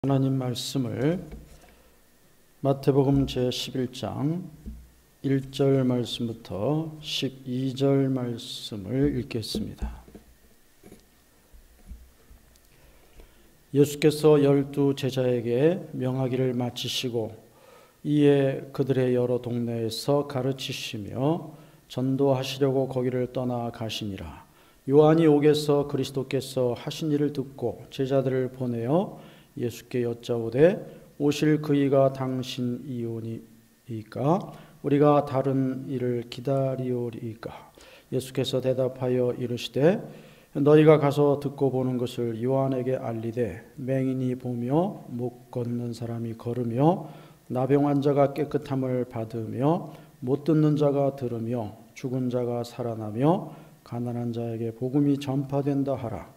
하나님 말씀을 마태복음 제11장 1절 말씀부터 12절 말씀을 읽겠습니다. 예수께서 12 제자에게 명하기를 마치시고 이에 그들의 여러 동네에서 가르치시며 전도하시려고 거기를 떠나 가시니라. 요한이 옥에서 그리스도께서 하신 일을 듣고 제자들을 보내어 예수께 여짜오되 오실 그이가 당신이오니이까 우리가 다른 일을 기다리오리이까. 예수께서 대답하여 이르시되 너희가 가서 듣고 보는 것을 요한에게 알리되 맹인이 보며 못 걷는 사람이 걸으며 나병 환자가 깨끗함을 받으며 못 듣는 자가 들으며 죽은 자가 살아나며 가난한 자에게 복음이 전파된다 하라.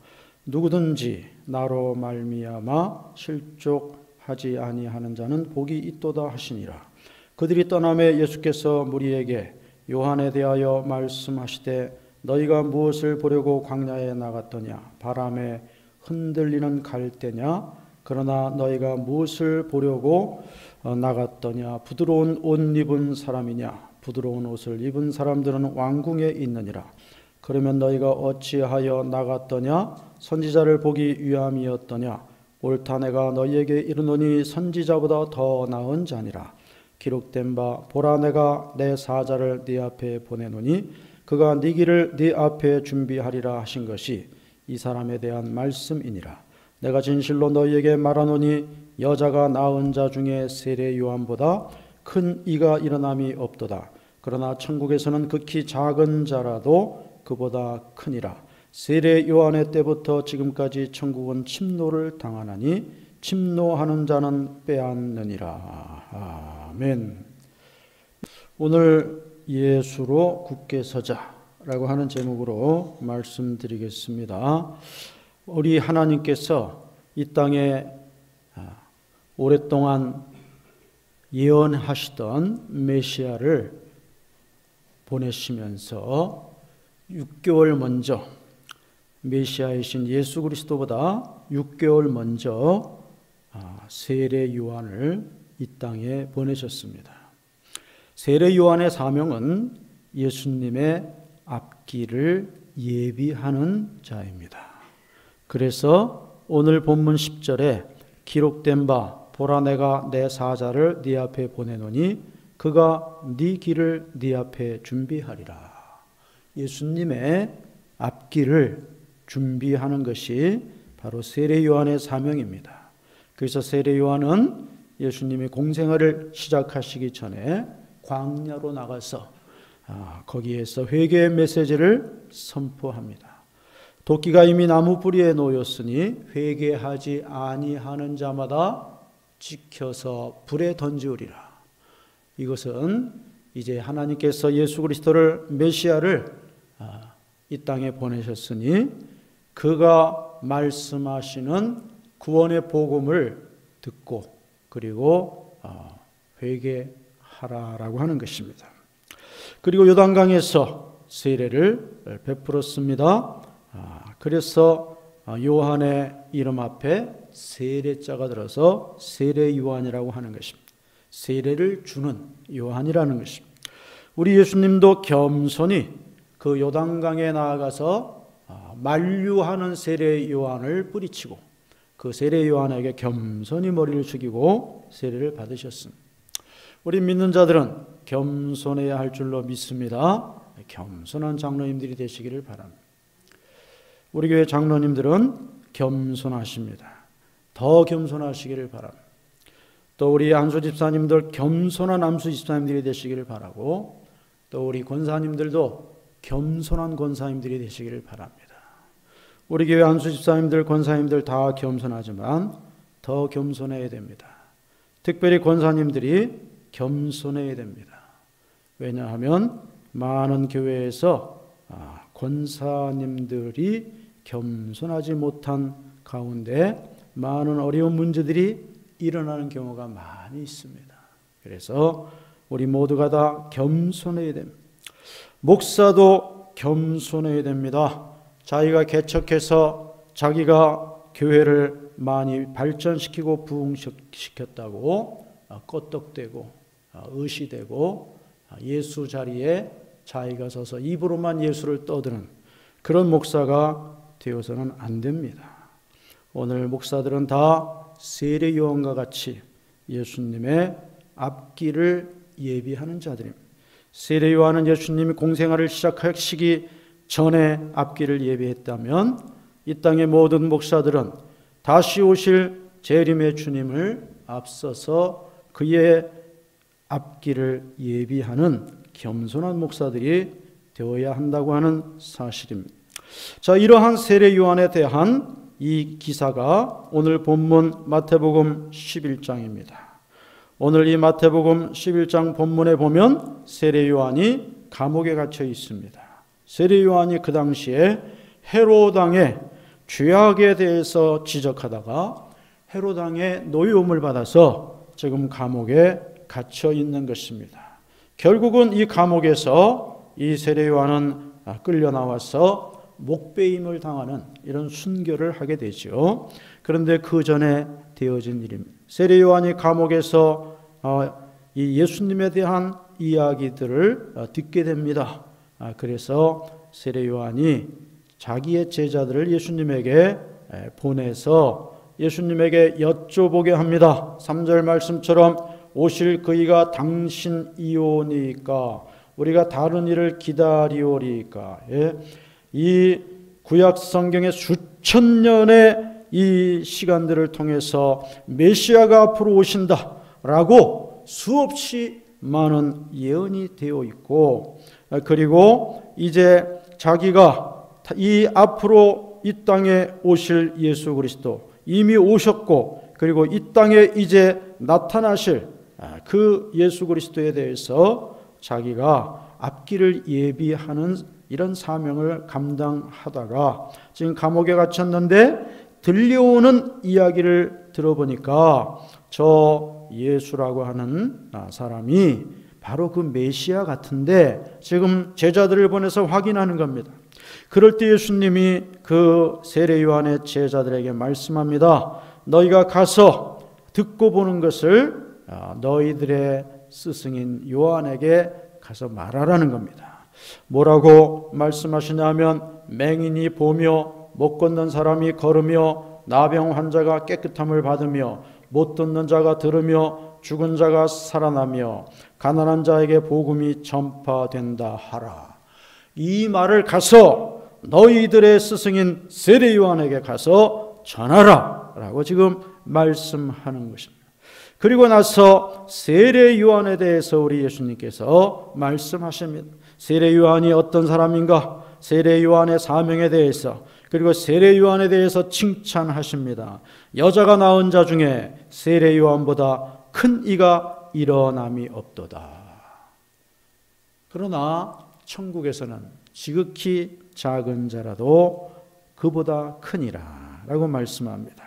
누구든지 나로 말미암아 실족하지 아니하는 자는 복이 있도다 하시니라. 그들이 떠나매 예수께서 무리에게 요한에 대하여 말씀하시되 너희가 무엇을 보려고 광야에 나갔더냐? 바람에 흔들리는 갈대냐? 그러나 너희가 무엇을 보려고 나갔더냐? 부드러운 옷 입은 사람이냐? 부드러운 옷을 입은 사람들은 왕궁에 있느니라. 그러면 너희가 어찌하여 나갔더냐? 선지자를 보기 위함이었더냐? 옳다 내가 너희에게 이르노니 선지자보다 더 나은 자니라. 기록된 바 보라 내가 내 사자를 네 앞에 보내노니 그가 네 길을 네 앞에 준비하리라 하신 것이 이 사람에 대한 말씀이니라. 내가 진실로 너희에게 말하노니 여자가 낳은 자 중에 세례 요한보다 큰 이가 일어남이 없도다. 그러나 천국에서는 극히 작은 자라도 그보다 크니라. 세례 요한의 때부터 지금까지 천국은 침노를 당하나니 침노하는 자는 빼앗느니라. 아멘. 오늘 예수로 굳게 서자라고 하는 제목으로 말씀드리겠습니다. 우리 하나님께서 이 땅에 오랫동안 예언하시던 메시아를 보내시면서 6개월 먼저 메시아이신 예수 그리스도보다 6개월 먼저 세례 요한을 이 땅에 보내셨습니다. 세례 요한의 사명은 예수님의 앞길을 예비하는 자입니다. 그래서 오늘 본문 10절에 기록된 바 보라 내가 내 사자를 네 앞에 보내노니 그가 네 길을 네 앞에 준비하리라. 예수님의 앞길을 준비하는 것이 바로 세례 요한의 사명입니다. 그래서 세례 요한은 예수님이 공생애를 시작하시기 전에 광야로 나가서 거기에서 회개의 메시지를 선포합니다. 도끼가 이미 나무 뿌리에 놓였으니 회개하지 아니하는 자마다 지켜서 불에 던지우리라. 이것은 이제 하나님께서 예수 그리스도를 메시아를 이 땅에 보내셨으니 그가 말씀하시는 구원의 복음을 듣고 그리고 회개하라라고 하는 것입니다. 그리고 요단강에서 세례를 베풀었습니다. 그래서 요한의 이름 앞에 세례자가 들어서 세례 요한이라고 하는 것입니다. 세례를 주는 요한이라는 것입니다. 우리 예수님도 겸손히 그 요단강에 나아가서 만류하는 세례 요한을 뿌리치고 그 세례 요한에게 겸손히 머리를 숙이고 세례를 받으셨습니다. 우리 믿는 자들은 겸손해야 할 줄로 믿습니다. 겸손한 장로님들이 되시기를 바랍니다. 우리 교회 장로님들은 겸손하십니다. 더 겸손하시기를 바랍니다. 또 우리 안수 집사님들 겸손한 안수 집사님들이 되시기를 바라고 또 우리 권사님들도 겸손한 권사님들이 되시기를 바랍니다. 우리 교회 안수 집사님들, 권사님들 다 겸손하지만 더 겸손해야 됩니다. 특별히 권사님들이 겸손해야 됩니다. 왜냐하면 많은 교회에서 권사님들이 겸손하지 못한 가운데 많은 어려운 문제들이 일어나는 경우가 많이 있습니다. 그래서 우리 모두가 다 겸손해야 됩니다. 목사도 겸손해야 됩니다. 자기가 개척해서 자기가 교회를 많이 발전시키고 부흥시켰다고 껐떡대고 의시되고 예수 자리에 자기가 서서 입으로만 예수를 떠드는 그런 목사가 되어서는 안 됩니다. 오늘 목사들은 다 세례 요한과 같이 예수님의 앞길을 예비하는 자들입니다. 세례 요한은 예수님이 공생활을 시작하시기 전에 앞길을 예비했다면 이 땅의 모든 목사들은 다시 오실 재림의 주님을 앞서서 그의 앞길을 예비하는 겸손한 목사들이 되어야 한다고 하는 사실입니다. 자, 이러한 세례 요한에 대한 이 기사가 오늘 본문 마태복음 11장입니다. 오늘 이 마태복음 11장 본문에 보면 세례 요한이 감옥에 갇혀 있습니다. 세례 요한이 그 당시에 헤롯 왕의 죄악에 대해서 지적하다가 헤롯 왕의 노여움을 받아서 지금 감옥에 갇혀 있는 것입니다. 결국은 이 감옥에서 이 세례 요한은 끌려 나와서 목베임을 당하는 이런 순교를 하게 되죠. 그런데 그 전에 되어진 일입니다. 세례 요한이 감옥에서 이 예수님에 대한 이야기들을 듣게 됩니다. 그래서 세례 요한이 자기의 제자들을 예수님에게 보내서 예수님에게 여쭤보게 합니다. 3절 말씀처럼 오실 그이가 당신이오니까 우리가 다른 일을 기다리오리까. 이 구약 성경의 수천 년의 이 시간들을 통해서 메시아가 앞으로 오신다라고 수없이 많은 예언이 되어 있고, 그리고 이제 자기가 이 앞으로 이 땅에 오실 예수 그리스도 이미 오셨고, 그리고 이 땅에 이제 나타나실 그 예수 그리스도에 대해서 자기가 앞길을 예비하는 이런 사명을 감당하다가 지금 감옥에 갇혔는데 들려오는 이야기를 들어보니까 저 예수라고 하는 사람이 바로 그 메시아 같은데 지금 제자들을 보내서 확인하는 겁니다. 그럴 때 예수님이 그 세례 요한의 제자들에게 말씀합니다. 너희가 가서 듣고 보는 것을 너희들의 스승인 요한에게 가서 말하라는 겁니다. 뭐라고 말씀하시냐면 맹인이 보며 못 걷는 사람이 걸으며 나병 환자가 깨끗함을 받으며 못 듣는 자가 들으며 죽은 자가 살아나며 가난한 자에게 복음이 전파된다 하라. 이 말을 가서 너희들의 스승인 세례 요한에게 가서 전하라 라고 지금 말씀하는 것입니다. 그리고 나서 세례 요한에 대해서 우리 예수님께서 말씀하십니다. 세례 요한이 어떤 사람인가? 세례 요한의 사명에 대해서, 그리고 세례 요한에 대해서 칭찬하십니다. 여자가 낳은 자 중에 세례 요한보다 큰 이가 일어남이 없도다. 그러나 천국에서는 지극히 작은 자라도 그보다 크니라 라고 말씀합니다.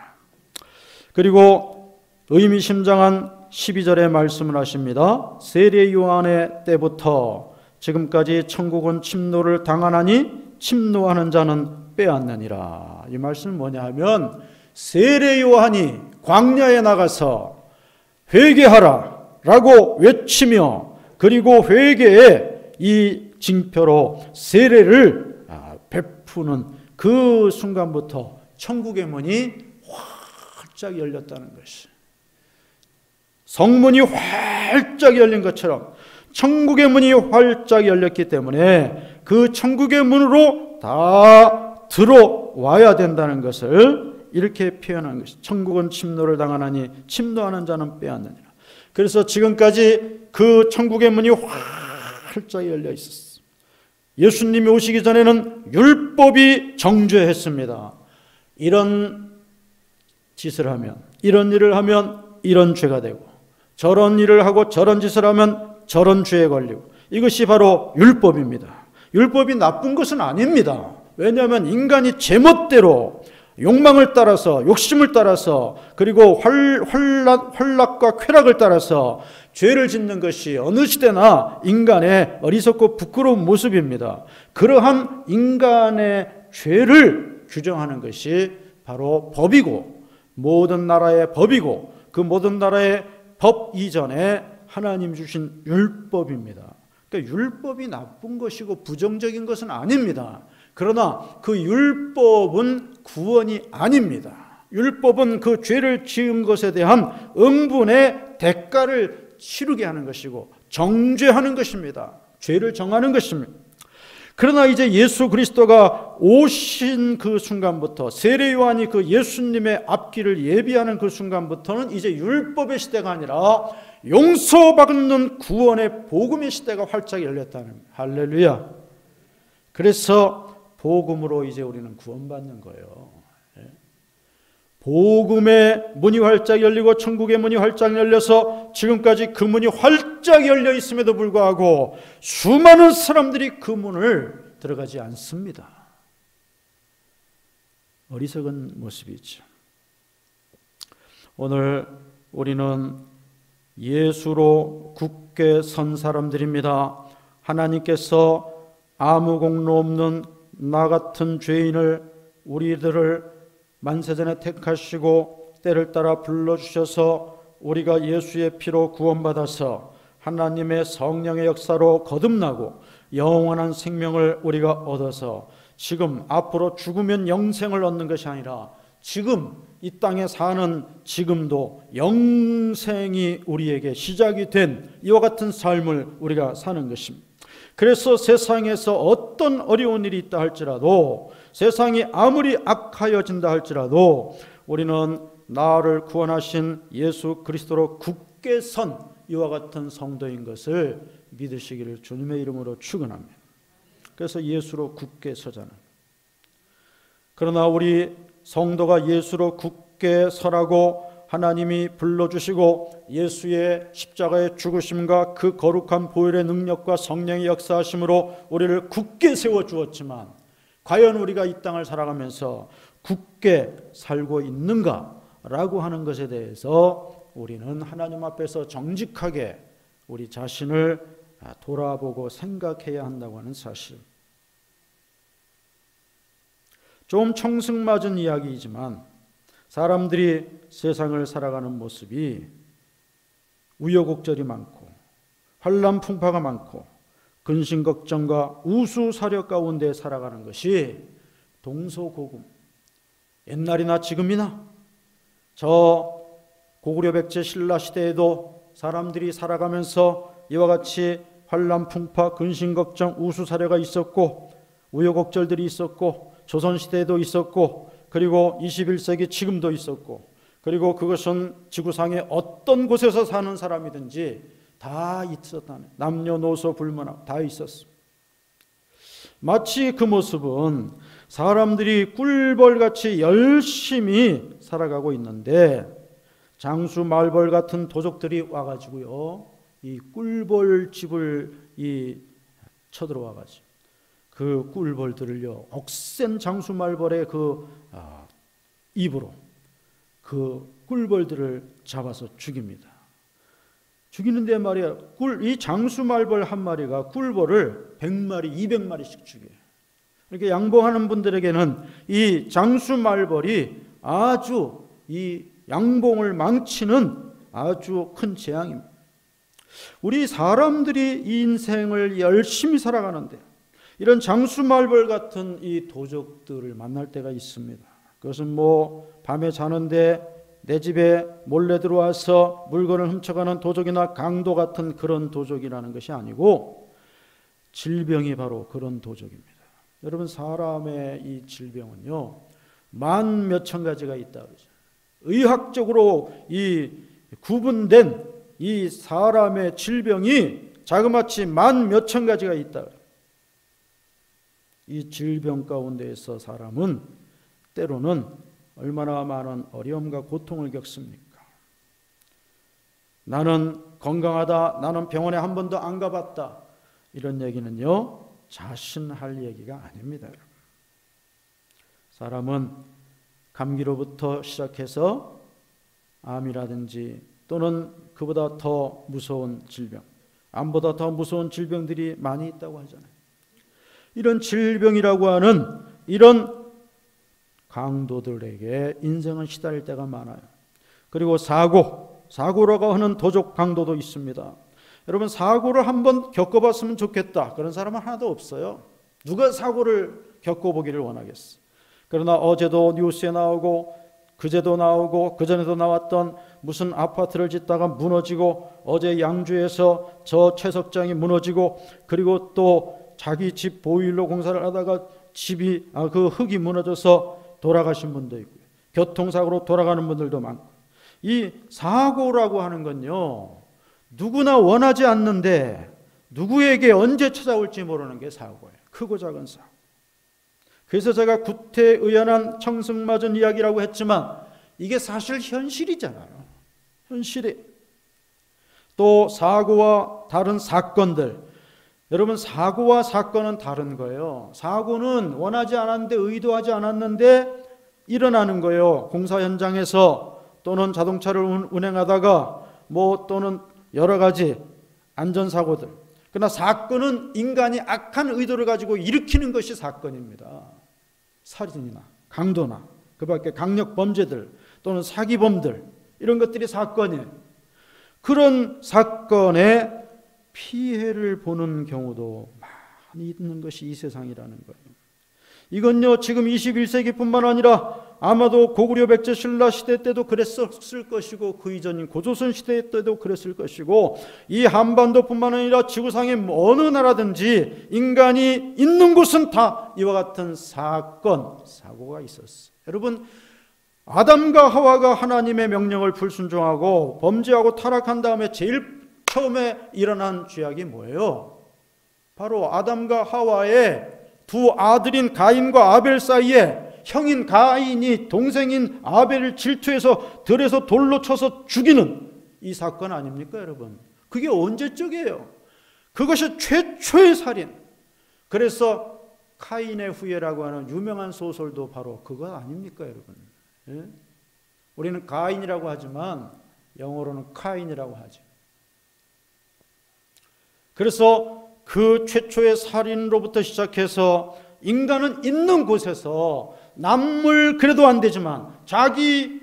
그리고 의미심장한 12절에 말씀을 하십니다. 세례 요한의 때부터 지금까지 천국은 침노를 당하나니 침노하는 자는 빼앗느니라. 이 말씀은 뭐냐 하면 세례 요한이 광야에 나가서 회개하라 라고 외치며, 그리고 회개의 이 징표로 세례를 베푸는 그 순간부터 천국의 문이 활짝 열렸다는 것이, 성문이 활짝 열린 것처럼 천국의 문이 활짝 열렸기 때문에 그 천국의 문으로 다 들어와야 된다는 것을 이렇게 표현한 것이, 천국은 침노를 당하나니 침노하는 자는 빼앗느니라. 그래서 지금까지 그 천국의 문이 활짝 열려 있었어요. 예수님이 오시기 전에는 율법이 정죄했습니다. 이런 짓을 하면, 이런 일을 하면 이런 죄가 되고, 저런 일을 하고 저런 짓을 하면 저런 죄에 걸리고, 이것이 바로 율법입니다. 율법이 나쁜 것은 아닙니다. 왜냐하면 인간이 제멋대로 욕망을 따라서, 욕심을 따라서, 그리고 환락과 쾌락을 따라서 죄를 짓는 것이 어느 시대나 인간의 어리석고 부끄러운 모습입니다. 그러한 인간의 죄를 규정하는 것이 바로 법이고 모든 나라의 법이고 그 모든 나라의 법 이전에 하나님 주신 율법입니다. 그러니까 율법이 나쁜 것이고 부정적인 것은 아닙니다. 그러나 그 율법은 구원이 아닙니다. 율법은 그 죄를 지은 것에 대한 응분의 대가를 치르게 하는 것이고 정죄하는 것입니다. 죄를 정하는 것입니다. 그러나 이제 예수 그리스도가 오신 그 순간부터 세례 요한이 그 예수님의 앞길을 예비하는 그 순간부터는 이제 율법의 시대가 아니라 용서받는 구원의 복음의 시대가 활짝 열렸다는 거예요. 할렐루야. 그래서 복음으로 이제 우리는 구원받는 거예요. 복음의 문이 활짝 열리고 천국의 문이 활짝 열려서 지금까지 그 문이 활짝 열려 있음에도 불구하고 수많은 사람들이 그 문을 들어가지 않습니다. 어리석은 모습이죠. 오늘 우리는 예수로 굳게 선 사람들입니다. 하나님께서 아무 공로 없는 나 같은 죄인을 우리들을 만세전에 택하시고 때를 따라 불러주셔서 우리가 예수의 피로 구원받아서 하나님의 성령의 역사로 거듭나고 영원한 생명을 우리가 얻어서 지금 앞으로 죽으면 영생을 얻는 것이 아니라 지금 이 땅에 사는 지금도 영생이 우리에게 시작이 된 이와 같은 삶을 우리가 사는 것입니다. 그래서 세상에서 어떤 어려운 일이 있다 할지라도 세상이 아무리 악하여진다 할지라도 우리는 나를 구원하신 예수 그리스도로 굳게 선 이와 같은 성도인 것을 믿으시기를 주님의 이름으로 축원합니다. 그래서 예수로 굳게 서자는. 그러나 우리 성도가 예수로 굳게 서라고 하나님이 불러주시고 예수의 십자가의 죽으심과 그 거룩한 보혈의 능력과 성령의 역사하심으로 우리를 굳게 세워주었지만 과연 우리가 이 땅을 살아가면서 굳게 살고 있는가라고 하는 것에 대해서 우리는 하나님 앞에서 정직하게 우리 자신을 돌아보고 생각해야 한다고 하는 사실. 좀 청승맞은 이야기이지만 사람들이 세상을 살아가는 모습이 우여곡절이 많고 환난 풍파가 많고 근심 걱정과 우수 사력 가운데 살아가는 것이 동서고금. 옛날이나 지금이나 저 고구려 백제 신라 시대에도 사람들이 살아가면서 이와 같이 환난 풍파 근심 걱정 우수 사려가 있었고 우여곡절들이 있었고 조선시대에도 있었고 그리고 21세기 지금도 있었고 그리고 그것은 지구상의 어떤 곳에서 사는 사람이든지 다 있었다네. 남녀노소 불문하고 다 있었어. 마치 그 모습은 사람들이 꿀벌같이 열심히 살아가고 있는데 장수 말벌 같은 도적들이 와가지고요 이 꿀벌 집을 쳐들어와가지고 그 꿀벌들을요 억센 장수 말벌의 그 입으로 그 꿀벌들을 잡아서 죽입니다. 죽이는데 말이야 이 장수 말벌 한 마리가 꿀벌을 100마리 200마리씩 죽여요. 이렇게 양봉하는 분들에게는 이 장수 말벌이 아주 이 양봉을 망치는 아주 큰 재앙입니다. 우리 사람들이 이 인생을 열심히 살아가는데 이런 장수 말벌 같은 이 도적들을 만날 때가 있습니다. 그것은 밤에 자는데 내 집에 몰래 들어와서 물건을 훔쳐가는 도적이나 강도 같은 그런 도적이라는 것이 아니고 질병이 바로 그런 도적입니다. 여러분 사람의 이 질병은요 만 몇천 가지가 있다 그러죠. 의학적으로 이 구분된 이 사람의 질병이 자그마치 만 몇천 가지가 있다. 이 질병 가운데에서 사람은 때로는 얼마나 많은 어려움과 고통을 겪습니까? 나는 건강하다. 나는 병원에 한 번도 안 가봤다. 이런 얘기는요 자신할 얘기가 아닙니다. 사람은 감기로부터 시작해서 암이라든지 또는 그보다 더 무서운 질병, 암보다 더 무서운 질병들이 많이 있다고 하잖아요. 이런 질병이라고 하는 이런 강도들에게 인생은 시달릴 때가 많아요. 그리고 사고라고 하는 도적 강도도 있습니다. 여러분, 사고를 한번 겪어봤으면 좋겠다, 그런 사람은 하나도 없어요. 누가 사고를 겪어보기를 원하겠어. 그러나 어제도 뉴스에 나오고 그제도 나오고 그전에도 나왔던 무슨 아파트를 짓다가 무너지고, 어제 양주에서 저 채석장이 무너지고, 그리고 또 자기 집 보일러 공사를 하다가 집이 그 흙이 무너져서 돌아가신 분도 있고요. 교통사고로 돌아가는 분들도 많고. 이 사고라고 하는 건요, 누구나 원하지 않는데 누구에게 언제 찾아올지 모르는 게 사고예요. 크고 작은 사고. 그래서 제가 구태의연한 청승맞은 이야기라고 했지만 이게 사실 현실이잖아요. 현실이. 또 사고와 다른 사건들. 여러분, 사고와 사건은 다른 거예요. 사고는 원하지 않았는데, 의도하지 않았는데 일어나는 거예요. 공사 현장에서, 또는 자동차를 운행하다가, 또는 여러 가지 안전사고들. 그러나 사건은 인간이 악한 의도를 가지고 일으키는 것이 사건입니다. 살인이나 강도나 그 밖에 강력 범죄들 또는 사기범들, 이런 것들이 사건이에요. 그런 사건에 피해를 보는 경우도 많이 있는 것이 이 세상이라는 거예요. 이건요, 지금 21세기뿐만 아니라 아마도 고구려 백제 신라 시대 때도 그랬을 것이고, 그 이전인 고조선 시대 때도 그랬을 것이고, 이 한반도뿐만 아니라 지구상의 어느 나라든지 인간이 있는 곳은 다 이와 같은 사고가 있었어요. 여러분, 아담과 하와가 하나님의 명령을 불순종하고 범죄하고 타락한 다음에 제일 처음에 일어난 죄악이 뭐예요? 바로 아담과 하와의 두 아들인 가인과 아벨 사이에 형인 가인이 동생인 아벨을 질투해서 들에서 돌로 쳐서 죽이는 이 사건 아닙니까, 여러분? 그게 언제적이에요? 그것이 최초의 살인. 그래서 카인의 후예라고 하는 유명한 소설도 바로 그거 아닙니까, 여러분? 예? 우리는 가인이라고 하지만 영어로는 카인이라고 하죠. 그래서 그 최초의 살인으로부터 시작해서 인간은 있는 곳에서 남을 그래도 안 되지만 자기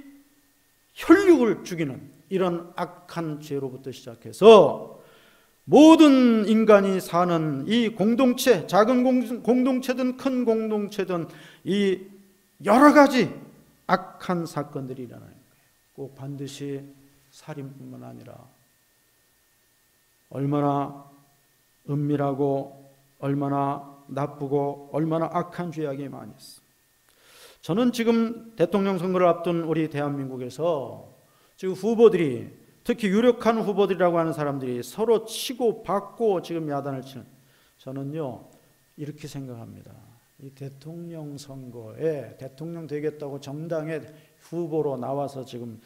혈육을 죽이는 이런 악한 죄로부터 시작해서 모든 인간이 사는 이 공동체, 작은 공동체든 큰 공동체든 이 여러 가지 악한 사건들이 일어나는 거예요. 꼭 반드시 살인뿐만 아니라 얼마나 은밀하고 얼마나 나쁘고 얼마나 악한 죄악이 많이 있어. 저는 지금 대통령 선거를 앞둔 우리 대한민국에서 지금 후보들이, 특히 유력한 후보들이라고 하는 사람들이 서로 치고 받고 지금 야단을 치는, 저는요 이렇게 생각합니다. 이 대통령 선거에 대통령 되겠다고 정당의 후보로 나와서 지금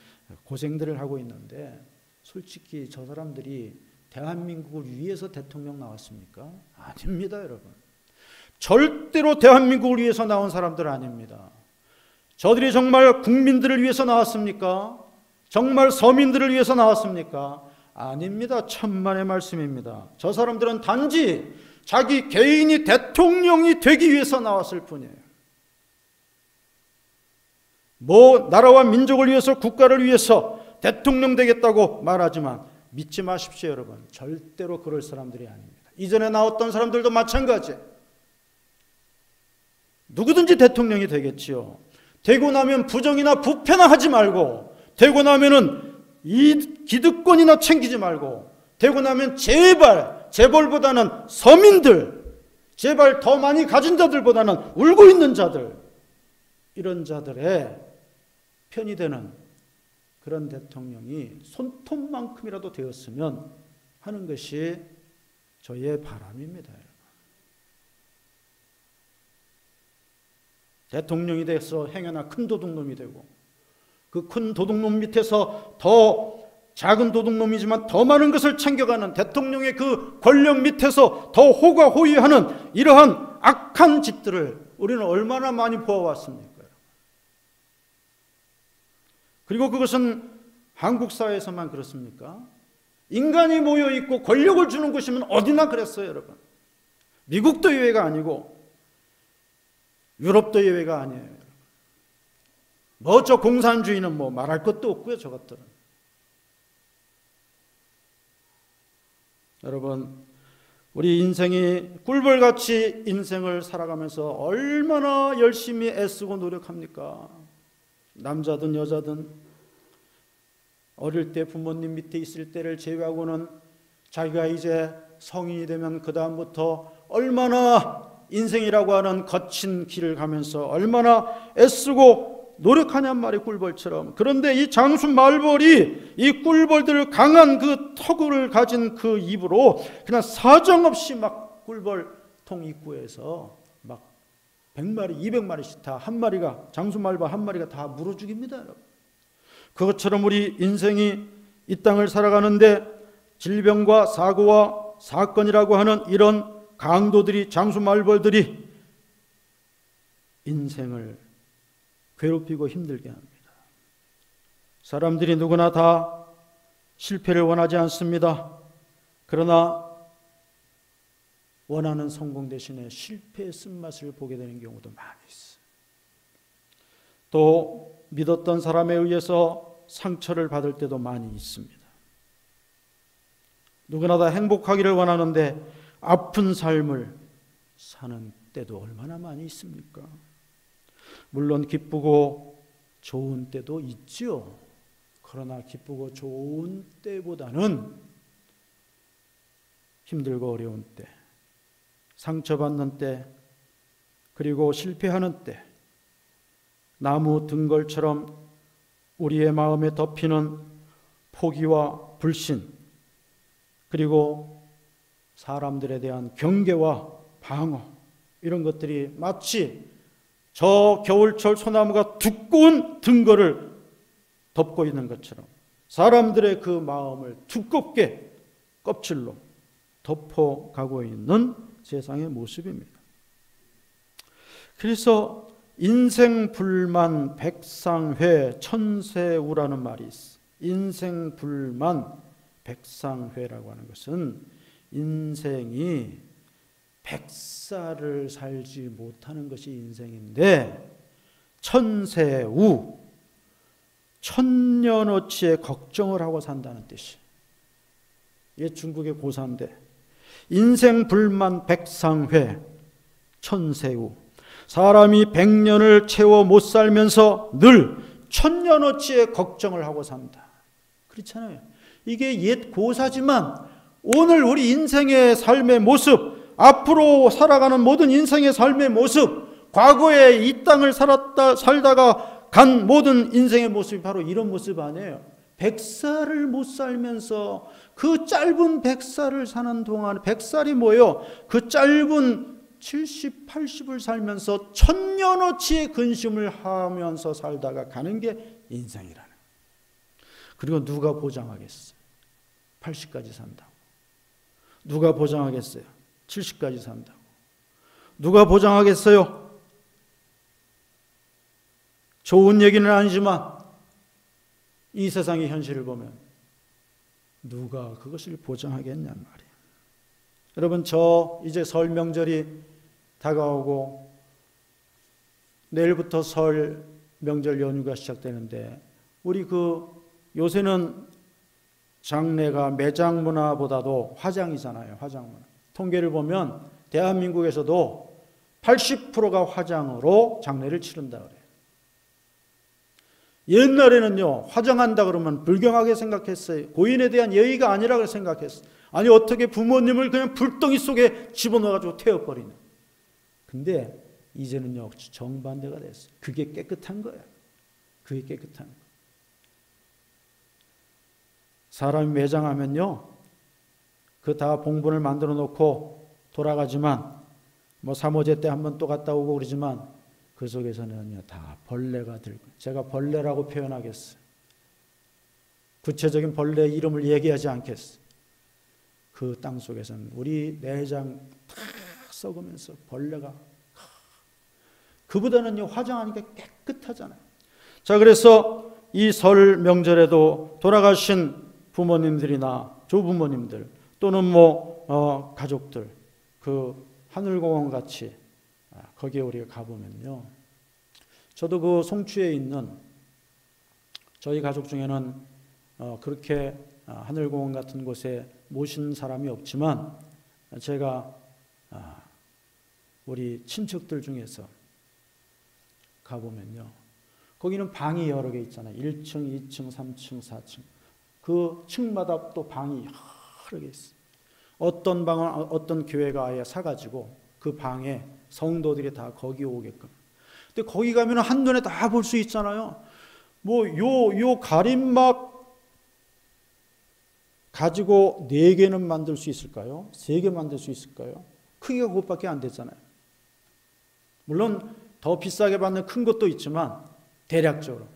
고생들을 하고 있는데, 솔직히 저 사람들이 대한민국을 위해서 대통령 나왔습니까? 아닙니다, 여러분. 절대로 대한민국을 위해서 나온 사람들 아닙니다. 저들이 정말 국민들을 위해서 나왔습니까? 정말 서민들을 위해서 나왔습니까? 아닙니다. 천만의 말씀입니다. 저 사람들은 단지 자기 개인이 대통령이 되기 위해서 나왔을 뿐이에요. 나라와 민족을 위해서, 국가를 위해서 대통령 되겠다고 말하지만 믿지 마십시오, 여러분. 절대로 그럴 사람들이 아닙니다. 이전에 나왔던 사람들도 마찬가지. 누구든지 대통령이 되겠지요. 되고 나면 부정이나 부패나 하지 말고, 되고 나면은 이 기득권이나 챙기지 말고, 되고 나면 제발 재벌보다는 서민들, 제발 더 많이 가진 자들보다는 울고 있는 자들, 이런 자들의 편이 되는 그런 대통령이 손톱만큼이라도 되었으면 하는 것이 저의 바람입니다. 대통령이 돼서 행여나 큰 도둑놈이 되고, 그 큰 도둑놈 밑에서 더 작은 도둑놈이지만 더 많은 것을 챙겨가는 대통령의 그 권력 밑에서 더 호가호위하는 이러한 악한 짓들을 우리는 얼마나 많이 보아왔습니까? 그리고 그것은 한국 사회에서만 그렇습니까? 인간이 모여있고 권력을 주는 곳이면 어디나 그랬어요, 여러분. 미국도 예외가 아니고 유럽도 예외가 아니에요. 뭐 저 공산주의는 뭐 말할 것도 없고요. 저것들은. 여러분, 우리 인생이 꿀벌같이 인생을 살아가면서 얼마나 열심히 애쓰고 노력합니까? 남자든 여자든 어릴 때 부모님 밑에 있을 때를 제외하고는 자기가 이제 성인이 되면 그 다음부터 얼마나 인생이라고 하는 거친 길을 가면서 얼마나 애쓰고 노력하냔 말이에요. 꿀벌처럼. 그런데 이 장수말벌이 이 꿀벌들 강한 그 턱을 가진 그 입으로 그냥 사정없이 막 꿀벌통 입구에서 막 100마리 200마리씩 다 한 마리가 장수말벌 한 마리가 다 물어 죽입니다. 여러분. 그것처럼 우리 인생이 이 땅을 살아가는데 질병과 사고와 사건이라고 하는 이런 강도들이 장수말벌들이 인생을 괴롭히고 힘들게 합니다. 사람들이 누구나 다 실패를 원하지 않습니다. 그러나 원하는 성공 대신에 실패의 쓴맛을 보게 되는 경우도 많이 있어요. 또 믿었던 사람에 의해서 상처를 받을 때도 많이 있습니다. 누구나 다 행복하기를 원하는데 아픈 삶을 사는 때도 얼마나 많이 있습니까? 물론 기쁘고 좋은 때도 있죠. 그러나 기쁘고 좋은 때보다는 힘들고 어려운 때, 상처받는 때, 그리고 실패하는 때, 나무 등걸처럼 우리의 마음에 덮이는 포기와 불신, 그리고 사람들에 대한 경계와 방어, 이런 것들이 마치 저 겨울철 소나무가 두꺼운 등걸을 덮고 있는 것처럼 사람들의 그 마음을 두껍게 껍질로 덮어가고 있는 세상의 모습입니다. 그래서 인생불만 백상회 천세우라는 말이 있어. 인생불만 백상회라고 하는 것은 인생이 100살을 살지 못하는 것이 인생인데 천세우, 천년어치의 걱정을 하고 산다는 뜻이에요. 이게 중국의 고사인데 인생 불만 백상회 천세우, 사람이 100년을 채워 못 살면서 늘 천년어치의 걱정을 하고 산다. 그렇잖아요. 이게 옛 고사지만 오늘 우리 인생의 삶의 모습, 앞으로 살아가는 모든 인생의 삶의 모습, 과거에 이 땅을 살다가 간 모든 인생의 모습이 바로 이런 모습 아니에요. 100살을 못 살면서 그 짧은 100살을 사는 동안 100살이 뭐예요? 그 짧은 70, 80을 살면서 천년어치의 근심을 하면서 살다가 가는 게 인생이라는. 그리고 누가 보장하겠어요? 80까지 산다고. 누가 보장하겠어요? 70까지 산다고. 누가 보장하겠어요? 좋은 얘기는 아니지만 이 세상의 현실을 보면 누가 그것을 보장하겠냔 말이에요. 여러분, 저 이제 설 명절이 다가오고 내일부터 설 명절 연휴가 시작되는데 우리 요새는 장례가 매장 문화보다도 화장이잖아요. 화장 문화. 통계를 보면 대한민국에서도 80%가 화장으로 장례를 치른다 그래요. 옛날에는요, 화장한다 그러면 불경하게 생각했어요. 고인에 대한 예의가 아니라고 생각했어요. 아니, 어떻게 부모님을 그냥 불덩이 속에 집어넣어가지고 태워버리는. 근데 이제는요, 정반대가 됐어요. 그게 깨끗한 거예요. 그게 깨끗한 거예요. 사람이 매장하면요, 그 다 봉분을 만들어 놓고 돌아가지만, 뭐 사모제 때 한번 또 갔다 오고 그러지만, 그 속에서는요, 다 벌레가 들고, 제가 벌레라고 표현하겠어요. 구체적인 벌레 이름을 얘기하지 않겠어요. 그 땅 속에서는 우리 내장 다 썩으면서 벌레가, 그보다는요, 화장하니까 깨끗하잖아요. 자, 그래서 이 설 명절에도 돌아가신 부모님들이나 조부모님들 또는 가족들, 그 하늘공원 같이 거기에 우리가 가보면요, 저도 그 송추에 있는 저희 가족 중에는 그렇게 하늘공원 같은 곳에 모신 사람이 없지만 제가 우리 친척들 중에서 가보면요, 거기는 방이 여러 개 있잖아요. 1층, 2층, 3층, 4층. 그 층마다 또 방이 여러 개 있어요. 어떤 방은 어떤 교회가 아예 사가지고 그 방에 성도들이 다 거기 오게끔. 근데 거기 가면 한눈에 다 볼 수 있잖아요. 뭐 요 가림막 가지고 4개는 만들 수 있을까요? 3개 만들 수 있을까요? 크기가 그것밖에 안 됐잖아요. 물론 더 비싸게 받는 큰 것도 있지만 대략적으로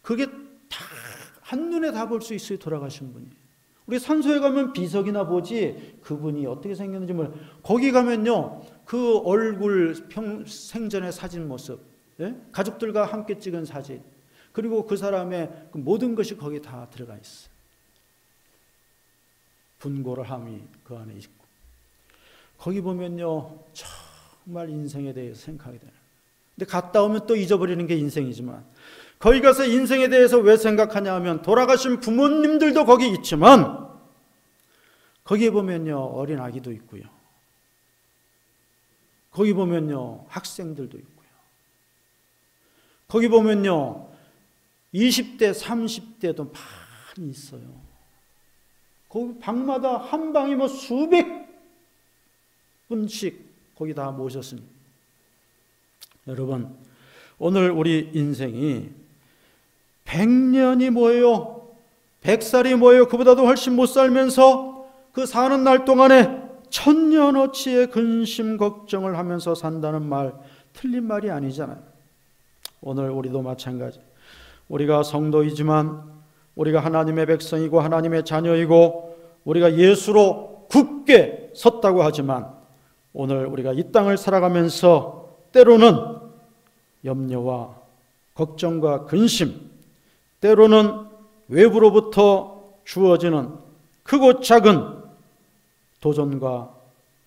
그게 다 한눈에 다 볼 수 있어요. 돌아가신 분이. 우리 산소에 가면 비석이나 보지 그분이 어떻게 생겼는지 몰라요. 거기 가면요, 그 얼굴 생전의 사진 모습, 가족들과 함께 찍은 사진, 그리고 그 사람의 그 모든 것이 거기 다 들어가 있어요. 분고로함이 그 안에 있고. 거기 보면요, 정말 인생에 대해서 생각하게 되는. 근데 갔다 오면 또 잊어버리는 게 인생이지만, 거기 가서 인생에 대해서 왜 생각하냐 하면 돌아가신 부모님들도 거기 있지만 거기에 보면요, 어린 아기도 있고요, 거기 보면요, 학생들도 있고요, 거기 보면요, 20대 30대도 많이 있어요. 거기 방마다 한 방이 뭐 수백 분씩 거기 다 모셨습니다. 여러분, 오늘 우리 인생이 100년이 뭐예요? 100살이 뭐예요? 그보다도 훨씬 못 살면서 그 사는 날 동안에 천년어치의 근심 걱정을 하면서 산다는 말, 틀린 말이 아니잖아요. 오늘 우리도 마찬가지. 우리가 성도이지만, 우리가 하나님의 백성이고 하나님의 자녀이고 우리가 예수로 굳게 섰다고 하지만, 오늘 우리가 이 땅을 살아가면서 때로는 염려와 걱정과 근심, 때로는 외부로부터 주어지는 크고 작은 도전과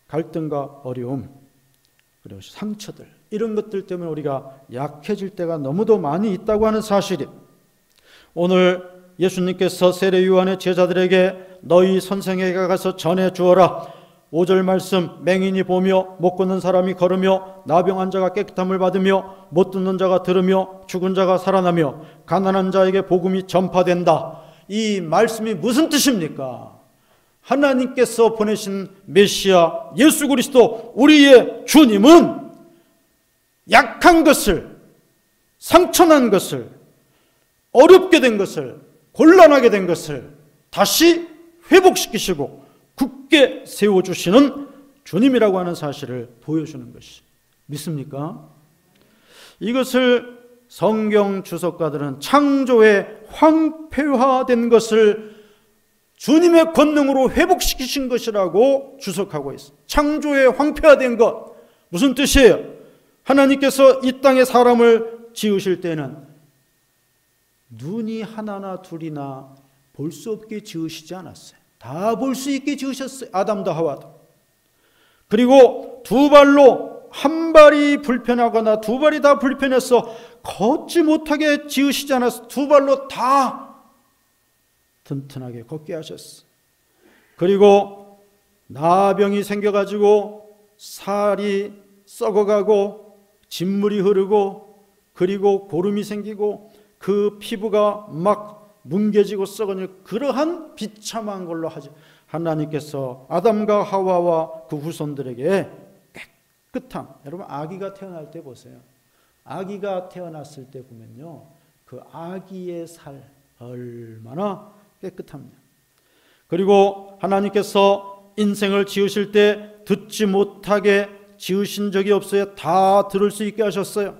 갈등과 어려움, 그리고 상처들, 이런 것들 때문에 우리가 약해질 때가 너무도 많이 있다고 하는 사실이, 오늘 예수님께서 세례 요한의 제자들에게 너희 선생에게 가서 전해 주어라. 5절 말씀, 맹인이 보며 못 걷는 사람이 걸으며 나병한 자가 깨끗함을 받으며 못 듣는 자가 들으며 죽은 자가 살아나며 가난한 자에게 복음이 전파된다. 이 말씀이 무슨 뜻입니까? 하나님께서 보내신 메시아 예수 그리스도, 우리의 주님은 약한 것을, 상처난 것을, 어렵게 된 것을, 곤란하게 된 것을 다시 회복시키시고 굳게 세워주시는 주님이라고 하는 사실을 보여주는 것이, 믿습니까? 이것을 성경 주석가들은 창조의 황폐화된 것을 주님의 권능으로 회복시키신 것이라고 주석하고 있습니다. 창조의 황폐화된 것, 무슨 뜻이에요? 하나님께서 이 땅에 사람을 지으실 때는 눈이 하나나 둘이나 볼 수 없게 지으시지 않았어요. 다 볼 수 있게 지으셨어요. 아담도 하와도. 그리고 두 발로 한 발이 불편하거나 두 발이 다 불편해서 걷지 못하게 지으시지 않았어요. 두 발로 다 튼튼하게 걷게 하셨어요. 그리고 나병이 생겨가지고 살이 썩어가고 진물이 흐르고 그리고 고름이 생기고 그 피부가 막 뭉개지고 썩어지는 그러한 비참한 걸로 하지, 하나님께서 아담과 하와와 그 후손들에게 깨끗한, 여러분 아기가 태어날 때 보세요. 아기가 태어났을 때 보면요, 그 아기의 살 얼마나 깨끗합니다. 그리고 하나님께서 인생을 지으실 때 듣지 못하게 지으신 적이 없어요. 다 들을 수 있게 하셨어요.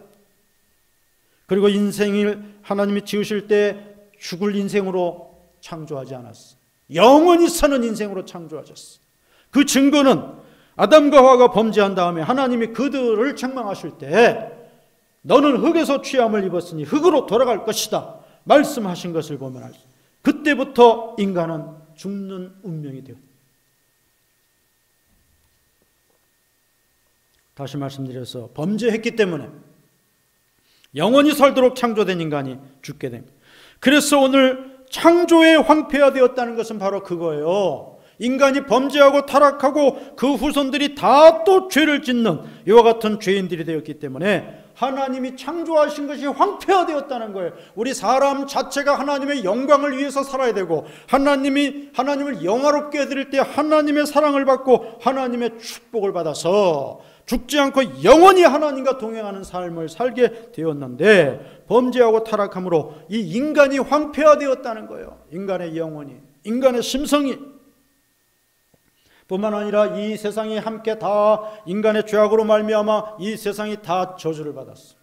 그리고 인생을 하나님이 지으실 때 죽을 인생으로 창조하지 않았어요. 영원히 사는 인생으로 창조하셨어요. 그 증거는 아담과 하와가 범죄한 다음에 하나님이 그들을 책망하실 때 너는 흙에서 취함을 입었으니 흙으로 돌아갈 것이다 말씀하신 것을 보면 알죠. 그때부터 인간은 죽는 운명이 되었다. 다시 말씀드려서 범죄했기 때문에 영원히 살도록 창조된 인간이 죽게 됩니다. 그래서 오늘 창조의 황폐화 되었다는 것은 바로 그거예요. 인간이 범죄하고 타락하고 그 후손들이 다 또 죄를 짓는 이와 같은 죄인들이 되었기 때문에 하나님이 창조하신 것이 황폐화되었다는 거예요. 우리 사람 자체가 하나님의 영광을 위해서 살아야 되고, 하나님을 영화롭게 해드릴 때 하나님의 사랑을 받고 하나님의 축복을 받아서 죽지 않고 영원히 하나님과 동행하는 삶을 살게 되었는데, 범죄하고 타락함으로 이 인간이 황폐화되었다는 거예요. 인간의 영혼이, 인간의 심성이, 뿐만 아니라 이 세상이 함께 다 인간의 죄악으로 말미암아 이 세상이 다 저주를 받았습니다.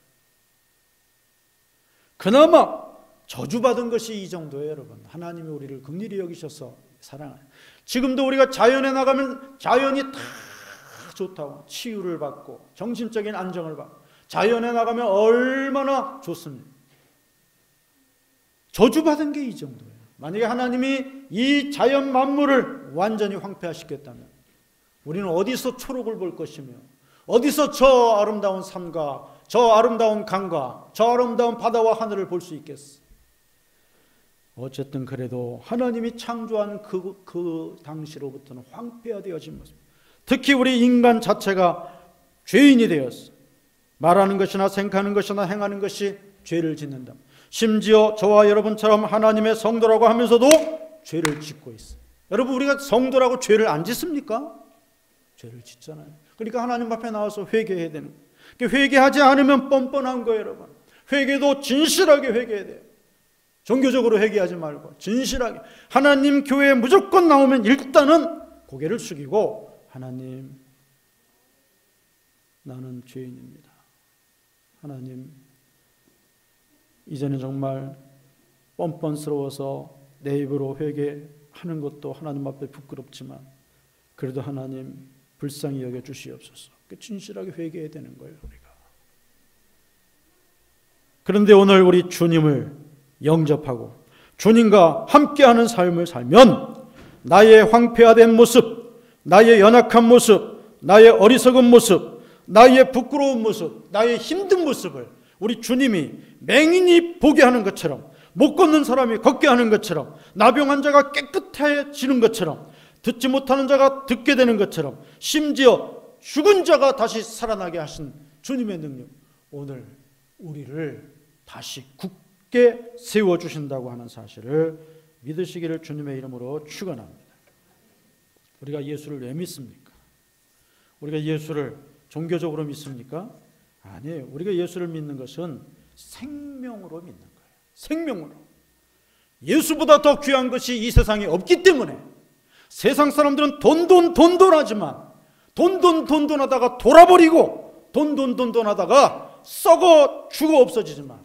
그나마 저주받은 것이 이 정도예요, 여러분. 하나님이 우리를 긍휼히 여기셔서 사랑해요. 지금도 우리가 자연에 나가면 자연이 다 좋다고 치유를 받고 정신적인 안정을 받고, 자연에 나가면 얼마나 좋습니까? 저주받은 게 이 정도예요. 만약에 하나님이 이 자연 만물을 완전히 황폐화시켰다면 우리는 어디서 초록을 볼 것이며, 어디서 저 아름다운 산과 저 아름다운 강과 저 아름다운 바다와 하늘을 볼 수 있겠어? 어쨌든 그래도 하나님이 창조한 그 당시로부터는 황폐화되어진 모습, 특히 우리 인간 자체가 죄인이 되었어. 말하는 것이나 생각하는 것이나 행하는 것이 죄를 짓는다. 심지어 저와 여러분처럼 하나님의 성도라고 하면서도 죄를 짓고 있어요. 여러분, 우리가 성도라고 죄를 안 짓습니까? 죄를 짓잖아요. 그러니까 하나님 앞에 나와서 회개해야 되는 거예요. 회개하지 않으면 뻔뻔한 거예요, 여러분. 회개도 진실하게 회개해야 돼요. 종교적으로 회개하지 말고 진실하게. 하나님 교회에 무조건 나오면 일단은 고개를 숙이고, 하나님, 나는 죄인입니다. 하나님, 이제는 정말 뻔뻔스러워서 내 입으로 회개하는 것도 하나님 앞에 부끄럽지만 그래도 하나님 불쌍히 여겨주시옵소서. 진실하게 회개해야 되는 거예요, 우리가. 그런데 오늘 우리 주님을 영접하고 주님과 함께하는 삶을 살면 나의 황폐화된 모습, 나의 연약한 모습, 나의 어리석은 모습, 나의 부끄러운 모습, 나의 힘든 모습을 우리 주님이 맹인이 보게 하는 것처럼, 못 걷는 사람이 걷게 하는 것처럼, 나병한 자가 깨끗해지는 것처럼, 듣지 못하는 자가 듣게 되는 것처럼, 심지어 죽은 자가 다시 살아나게 하신 주님의 능력, 오늘 우리를 다시 굳게 세워주신다고 하는 사실을 믿으시기를 주님의 이름으로 축원합니다. 우리가 예수를 왜 믿습니까? 우리가 예수를 종교적으로 믿습니까? 아니에요. 우리가 예수를 믿는 것은 생명으로 믿는 거예요. 생명으로. 예수보다 더 귀한 것이 이 세상에 없기 때문에 세상 사람들은 돈돈하지만 돈돈하다가 돌아버리고 돈돈하다가 썩어 죽어 없어지지만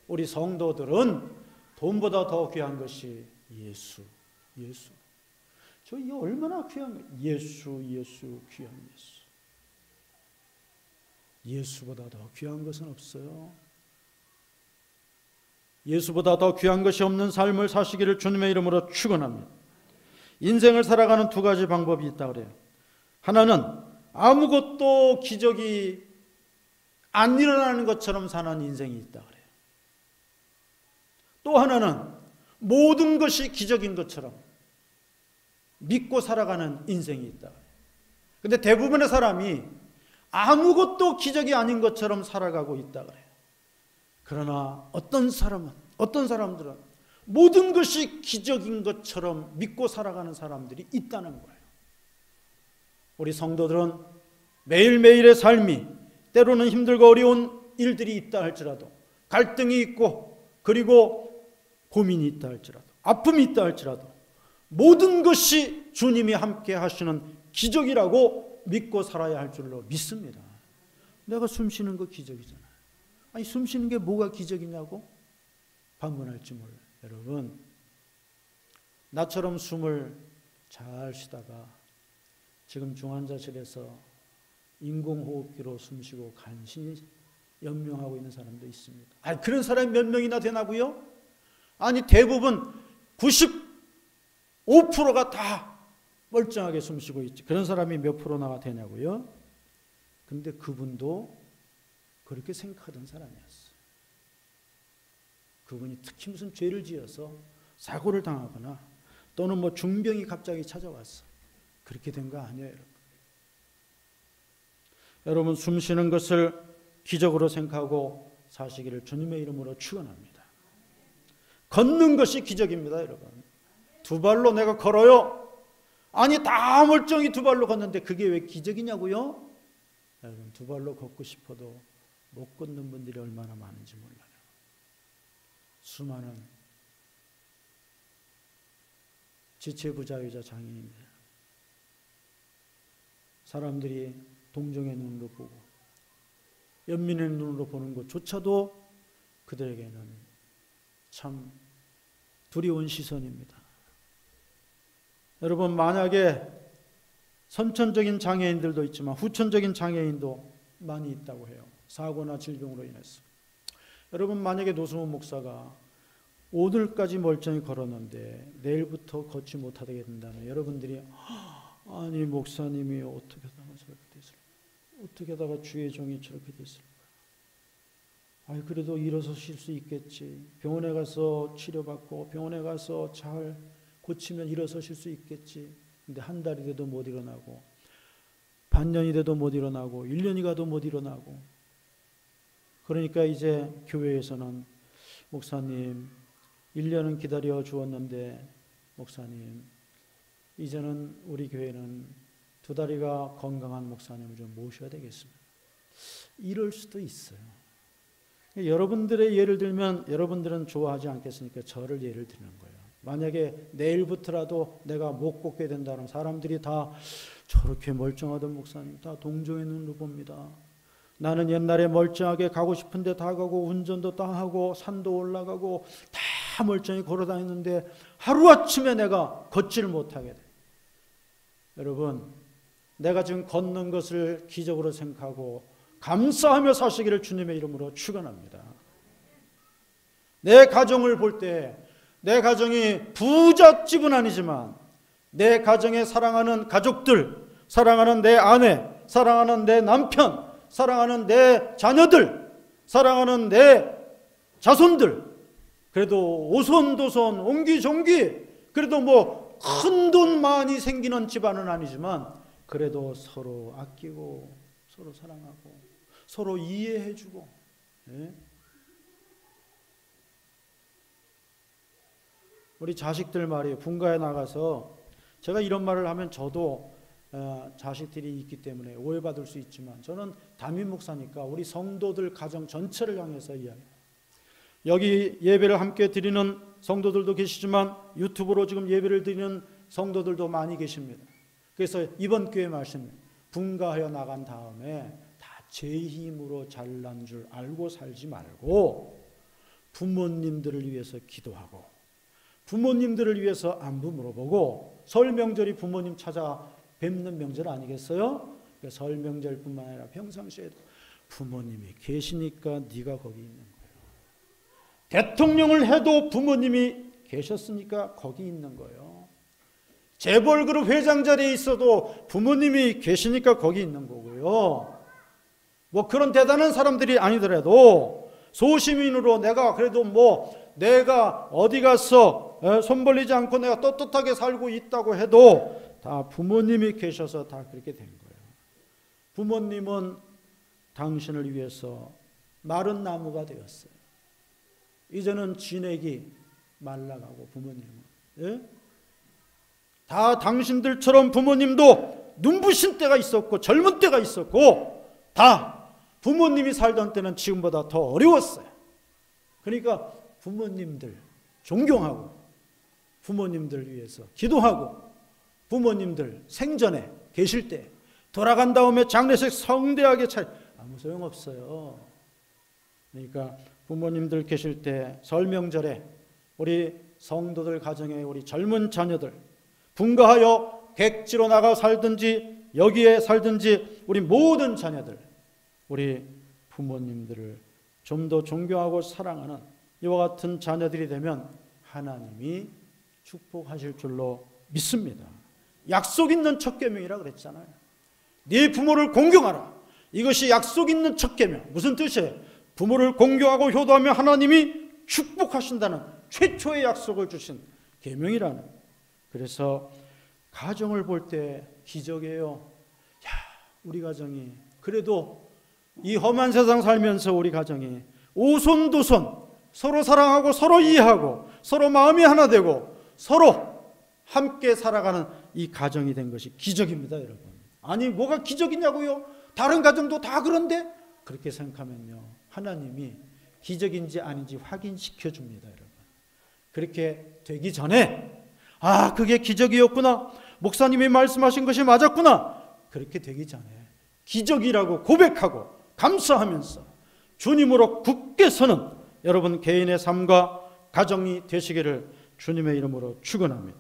우리 성도들은 돈보다 더 귀한 것이 예수. 저 이게 얼마나 귀한 거예요. 예수 귀한 예수. 예수보다 더 귀한 것은 없어요. 예수보다 더 귀한 것이 없는 삶을 사시기를 주님의 이름으로 축원합니다. 인생을 살아가는 두 가지 방법이 있다 그래요. 하나는 아무것도 기적이 안 일어나는 것처럼 사는 인생이 있다 그래요. 또 하나는 모든 것이 기적인 것처럼 믿고 살아가는 인생이 있다 그래요. 근데 대부분의 사람이 아무것도 기적이 아닌 것처럼 살아가고 있다 그래요. 그러나 어떤 사람들은 모든 것이 기적인 것처럼 믿고 살아가는 사람들이 있다는 거예요. 우리 성도들은 매일매일의 삶이 때로는 힘들고 어려운 일들이 있다 할지라도, 갈등이 있고 그리고 고민이 있다 할지라도, 아픔이 있다 할지라도 모든 것이 주님이 함께 하시는 기적이라고 믿고 살아야 할 줄로 믿습니다. 내가 숨 쉬는 거 기적이잖아요. 아니, 숨 쉬는 게 뭐가 기적이냐고 반문할지 몰라요. 여러분, 나처럼 숨을 잘 쉬다가 지금 중환자실에서 인공호흡기로 숨 쉬고 간신히 연명하고 있는 사람도 있습니다. 아니, 그런 사람이 몇 명이나 되나고요? 아니, 대부분 95%가 다 멀쩡하게 숨 쉬고 있지. 그런 사람이 몇 프로나 되냐고요? 근데 그분도 그렇게 생각하던 사람이었어요. 그분이 특히 무슨 죄를 지어서 사고를 당하거나 또는 뭐 중병이 갑자기 찾아왔어. 그렇게 된 거 아니에요, 여러분. 여러분, 숨 쉬는 것을 기적으로 생각하고 사시기를 주님의 이름으로 축원합니다. 걷는 것이 기적입니다, 여러분. 두 발로 내가 걸어요. 아니, 다 멀쩡히 두 발로 걷는데 그게 왜 기적이냐고요? 여러분, 두 발로 걷고 싶어도 못 걷는 분들이 얼마나 많은지 몰라요. 수많은 지체부자유자 장애인들, 사람들이 동정의 눈으로 보고 연민의 눈으로 보는 것조차도 그들에게는 참 두려운 시선입니다. 여러분, 만약에 선천적인 장애인들도 있지만 후천적인 장애인도 많이 있다고 해요. 사고나 질병으로 인해서. 여러분, 만약에 노승훈 목사가 오늘까지 멀쩡히 걸었는데 내일부터 걷지 못하게 된다면 여러분들이 아니, 목사님이 어떻게 하다가 저렇게 됐을까? 어떻게 하다가 주의 종이 저렇게 됐을까? 아니, 그래도 일어서실 수 있겠지. 병원에 가서 치료받고 병원에 가서 잘 고치면 일어서실 수 있겠지. 근데 한 달이 돼도 못 일어나고 반년이 돼도 못 일어나고 1년이 가도 못 일어나고. 그러니까 이제 교회에서는 목사님 1년은 기다려 주었는데 목사님 이제는 우리 교회는 두 다리가 건강한 목사님을 좀 모셔야 되겠습니다. 이럴 수도 있어요. 여러분들의 예를 들면 여러분들은 좋아하지 않겠으니까 저를 예를 드는 거예요. 만약에 내일부터라도 내가 못 걷게 된다면 사람들이 다 저렇게 멀쩡하던 목사님 다 동정의 눈으로 봅니다. 나는 옛날에 멀쩡하게 가고 싶은데 다 가고 운전도 다 하고 산도 올라가고 다 멀쩡히 걸어 다니는데 하루아침에 내가 걷지를 못하게 돼. 여러분, 내가 지금 걷는 것을 기적으로 생각하고 감사하며 사시기를 주님의 이름으로 축원합니다. 내 가정을 볼 때 내 가정이 부잣집은 아니지만 내 가정에 사랑하는 가족들, 사랑하는 내 아내, 사랑하는 내 남편, 사랑하는 내 자녀들, 사랑하는 내 자손들, 그래도 오손도손 옹기종기, 그래도 뭐 큰 돈 많이 생기는 집안은 아니지만 그래도 서로 아끼고 서로 사랑하고 서로 이해해주고. 예? 우리 자식들 말이에요. 분가에 나가서 제가 이런 말을 하면 저도 자식들이 있기 때문에 오해받을 수 있지만 저는 담임 목사니까 우리 성도들 가정 전체를 향해서 이야기해요. 여기 예배를 함께 드리는 성도들도 계시지만 유튜브로 지금 예배를 드리는 성도들도 많이 계십니다. 그래서 이번 교회 말씀 분가하여 나간 다음에 다 제 힘으로 잘난 줄 알고 살지 말고 부모님들을 위해서 기도하고 부모님들을 위해서 안부 물어보고 설 명절이 부모님 찾아 뵙는 명절 아니겠어요? 설 명절뿐만 아니라 평상시에도 부모님이 계시니까 네가 거기 있는 거예요. 대통령을 해도 부모님이 계셨으니까 거기 있는 거예요. 재벌그룹 회장 자리에 있어도 부모님이 계시니까 거기 있는 거고요. 뭐 그런 대단한 사람들이 아니더라도 소시민으로 내가 그래도 뭐 내가 어디 가서 손 벌리지 않고 내가 떳떳하게 살고 있다고 해도 다 부모님이 계셔서 다 그렇게 된 거예요. 부모님은 당신을 위해서 마른 나무가 되었어요. 이제는 진액이 말라가고 부모님은. 예? 다 당신들처럼 부모님도 눈부신 때가 있었고 젊은 때가 있었고 다 부모님이 살던 때는 지금보다 더 어려웠어요. 그러니까 부모님들 존경하고 부모님들 위해서 기도하고 부모님들 생전에 계실 때 돌아간 다음에 장례식 성대하게 아무 소용없어요. 그러니까 부모님들 계실 때 설 명절에 우리 성도들 가정에 우리 젊은 자녀들 분가하여 객지로 나가 살든지 여기에 살든지 우리 모든 자녀들 우리 부모님들을 좀 더 존경하고 사랑하는 이와 같은 자녀들이 되면 하나님이 축복하실 줄로 믿습니다. 약속 있는 첫 계명이라 그랬잖아요. 네 부모를 공경하라. 이것이 약속 있는 첫 계명. 무슨 뜻이에요? 부모를 공경하고 효도하며 하나님이 축복하신다는 최초의 약속을 주신 계명이라는. 그래서 가정을 볼 때 기적이에요. 야, 우리 가정이 그래도 이 험한 세상 살면서 우리 가정이 오손도손 서로 사랑하고 서로 이해하고 서로 마음이 하나 되고 서로 함께 살아가는 이 가정이 된 것이 기적입니다, 여러분. 아니 뭐가 기적이냐고요? 다른 가정도 다 그런데? 그렇게 생각하면요, 하나님이 기적인지 아닌지 확인시켜 줍니다, 여러분. 그렇게 되기 전에 아, 그게 기적이었구나, 목사님이 말씀하신 것이 맞았구나, 그렇게 되기 전에 기적이라고 고백하고 감사하면서 주님으로 굳게 서는 여러분 개인의 삶과 가정이 되시기를 주님의 이름으로 축원합니다.